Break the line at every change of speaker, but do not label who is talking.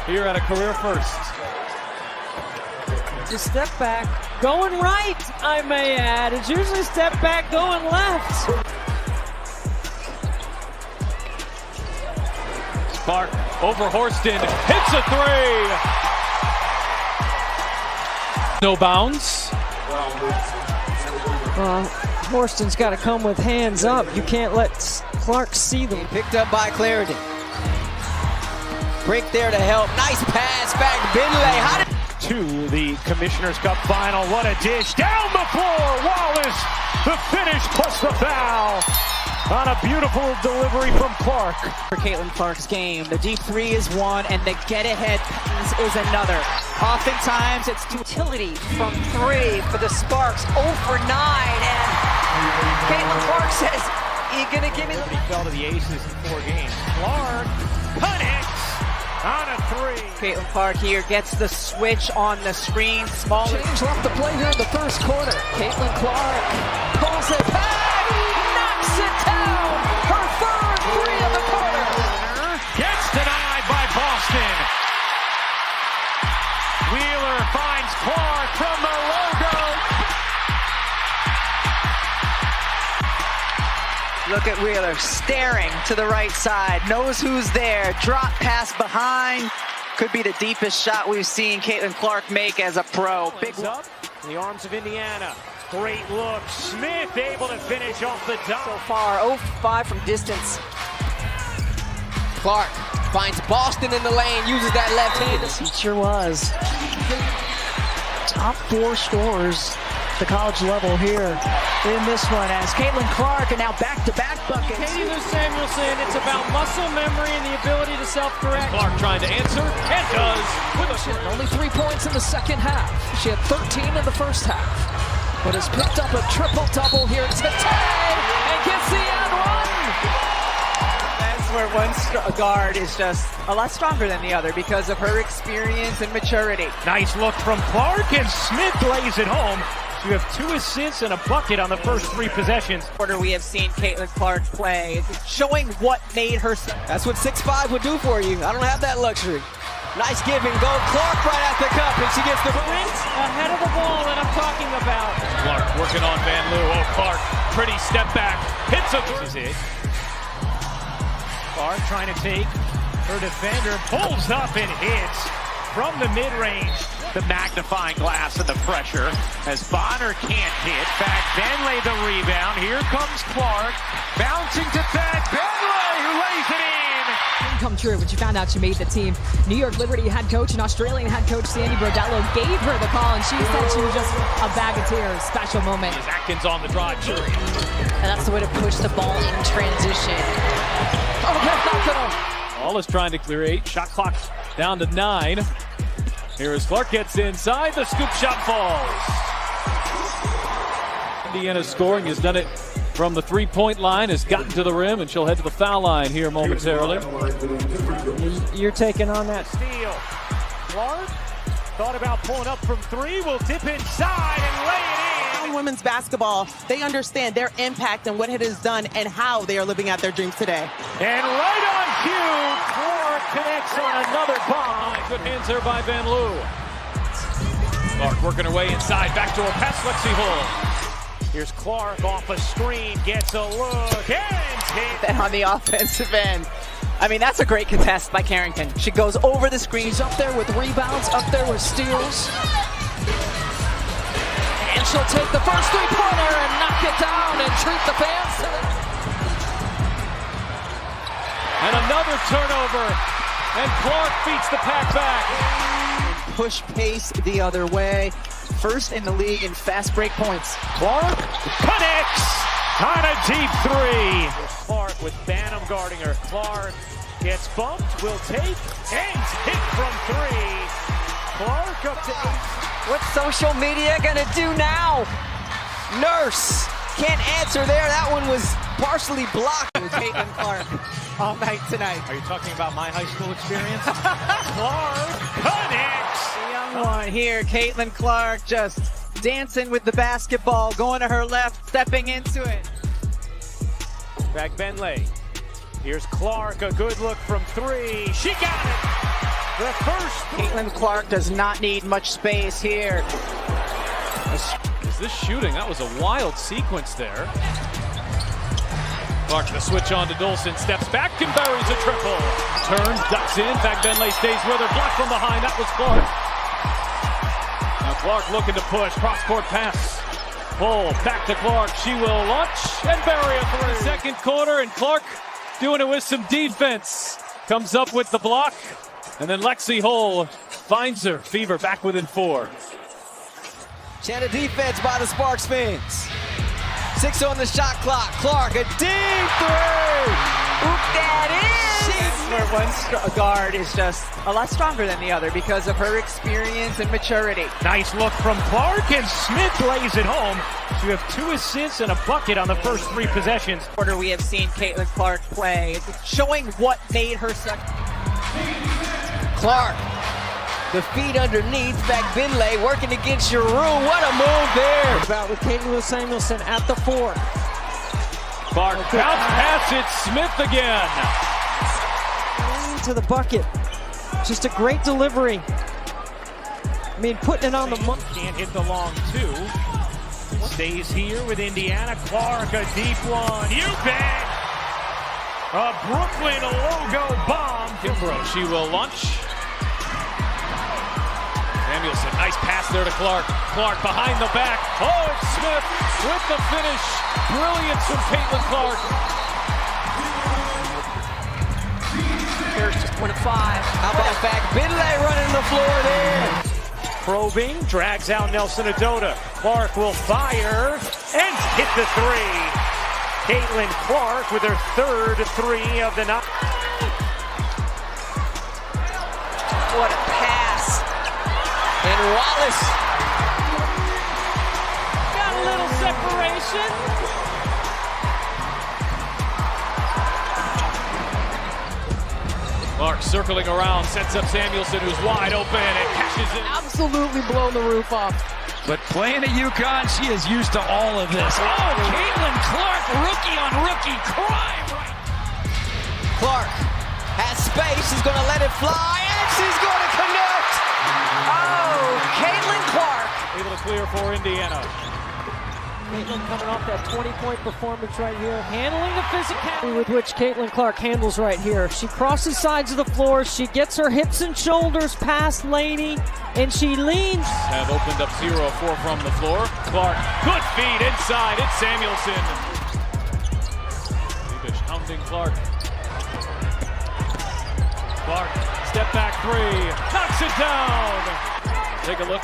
here at a career first.
Just step back, going right, I may add. It's usually step back, going left.
Clark over Horston, hits a three. No bounds.
Horston's got to come with hands up. You can't let Clark see them.
Picked up by Clarendon. Break there to help. Nice pass back, Benley.
To the Commissioner's Cup final. What a dish. Down the floor. Wallace, the finish plus the foul. On a beautiful delivery from Clark.
For Caitlin Clark's game, the deep three is one, and the get-ahead is another. Oftentimes, it's utility from three for the Sparks. 0 for 9, and Caitlin Clark says, "You're gonna give me."
He fell to the aces in 4 games. Clark connects on a three.
Caitlin Clark here gets the switch on the screen. Small
Change left the play here in the first quarter. Caitlin Clark pulls it back, knocks it down. Her third three of the quarter.
Gets denied by Boston. Wheeler finds Clark from the logo.
Look at Wheeler staring to the right side, knows who's there. Drop pass behind. Could be the deepest shot we've seen Caitlin Clark make as a pro.
Big up in the arms of Indiana. Great look. Smith able to finish off the top.
So far, 0-5 from distance. Clark finds Boston in the lane, uses that left hand.
He sure was. Top 4 scorers at the college level here in this one as Caitlin Clark and now back-to-back buckets.
Katie Lou Samuelson, it's about muscle memory and the ability to self-correct.
Clark trying to answer, and does. With
Only 3 points in the second half. She had 13 in the first half, but has picked up a triple-double here today and gets the end one.
That's where one guard is just a lot stronger than the other because of her experience and maturity.
nice look from Clark, and Smith lays it home. You have 2 assists and a bucket on the first 3 possessions.
Quarter we have seen Caitlin Clark play, showing what made her. That's what 6'5" would do for you. I don't have that luxury. Nice give and go. Clark right at the cup, and she gets the
Sprint ahead of the ball that I'm talking about.
Clark working on Van Loo. Oh, Clark, pretty step back. Hits a three. Clark trying to take her defender. Pulls up and hits from the mid-range. The magnifying glass and the pressure as Bonner can't hit. Back Benley the rebound. Here comes Clark. Bouncing to back Benley, who lays it in.
Come true when she found out she made the team. New York Liberty head coach and Australian head coach Sandy Brodello gave her the call, and she said she was just a bag of tears. Special moment.
Is Atkins on the drive? Sure.
And that's the way to push the ball in transition.
Oh, that's not good.
All is trying to clear 8. Shot clock down to 9. Here as Clark gets inside, the scoop shot falls. Indiana's scoring has done it from the 3-point line, has gotten to the rim, and she'll head to the foul line here momentarily.
You're taking on that.
Steal. Clark thought about pulling up from 3, will dip inside and lay it in.
Women's basketball, they understand their impact and what it has done and how they are living out their dreams today.
And right on cue, Clark connects on another bomb. Good hands there by Van Loo. Clark working her way inside, back to her pass, Lexi Hull. Here's Clark off a screen, gets a look, and hit.
On the offensive end. I mean, that's a great contest by Carrington. She goes over the screen.
She's up there with rebounds, up there with steals. And she'll take the first 3-pointer and knock it down and treat the fans to it.
And another turnover, and Clark beats the pack back.
Push pace the other way. First in the league in fast break points.
Clark connects on a deep 3. Clark with Banham guarding her. Clark gets bumped, will take, and hit from 3. Clark up to 8.
What's social media gonna do now? Nurse can't answer there. That one was partially blocked with Caitlin Clark all night tonight.
Are you talking about my high school experience? Clark connects.
The young one here, Caitlin Clark, just dancing with the basketball, going to her left, stepping into it.
Back Benley. Here's Clark, a good look from 3. She got it. The first.
Caitlin Clark does not need much space here.
Is this shooting? That was a wild sequence there. Clark the switch on to Dolson, steps back and buries a triple. Turns, ducks in, Benley stays with her, blocked from behind, that was Clark. Now Clark looking to push, cross-court pass. Pull, back to Clark, she will launch and bury a three. Second quarter, and Clark doing it with some defense. Comes up with the block, and then Lexi Hull finds her. Fever back within 4.
Channel defense by the Sparks fans. 6 on the shot clock. Clark, a deep three.
Oop, that is! Where one guard is just a lot stronger than the other because of her experience and maturity.
Nice look from Clark, and Smith lays it home. So you have 2 assists and a bucket on the first 3 possessions.
Quarter we have seen Caitlin Clark play, showing what made her such.
Clark, the feet underneath. Benley working against Giroux. What a move there.
About with Caitlin Samuelson at the 4. Clark bounce pass it, Smith again.
To the bucket. Just a great delivery. I mean, putting it on the money.
Can't hit the long 2. Stays here with Indiana. Clark, a deep one. You bet. A Brooklyn logo bomb.
Kimbrough, she will launch. Samuelson, nice pass there to Clark. Clark behind the back. Oh, Smith with the finish. Brilliance from Caitlin Clark.
There's just 1 of 5.
How about Benley running the floor there?
Probing, drags out Nelson Adota. Clark will fire and hit the 3. Caitlin Clark with her 3rd 3 of the night.
What a pass.
And Wallace.
Got a little separation. Clark circling around, sets up Samuelson, who's wide open, and catches it.
Absolutely blown the roof off.
But playing at UConn, she is used to all of this. Oh, Caitlin Clark, rookie on rookie crime.
Clark has space. She's going to let it fly, and she's going to connect.
Oh, Caitlin Clark.
Able to clear for Indiana.
Caitlin coming off that 20-point performance right here. Handling the physicality with which Caitlin Clark handles right here. She crosses sides of the floor. She gets her hips and shoulders past Laney, and she leans.
Have opened up 0-4 from the floor. Clark, good feed inside. It's Samuelson. Leavish hounding Clark. Clark, step back 3. Knocks it down. Take a look.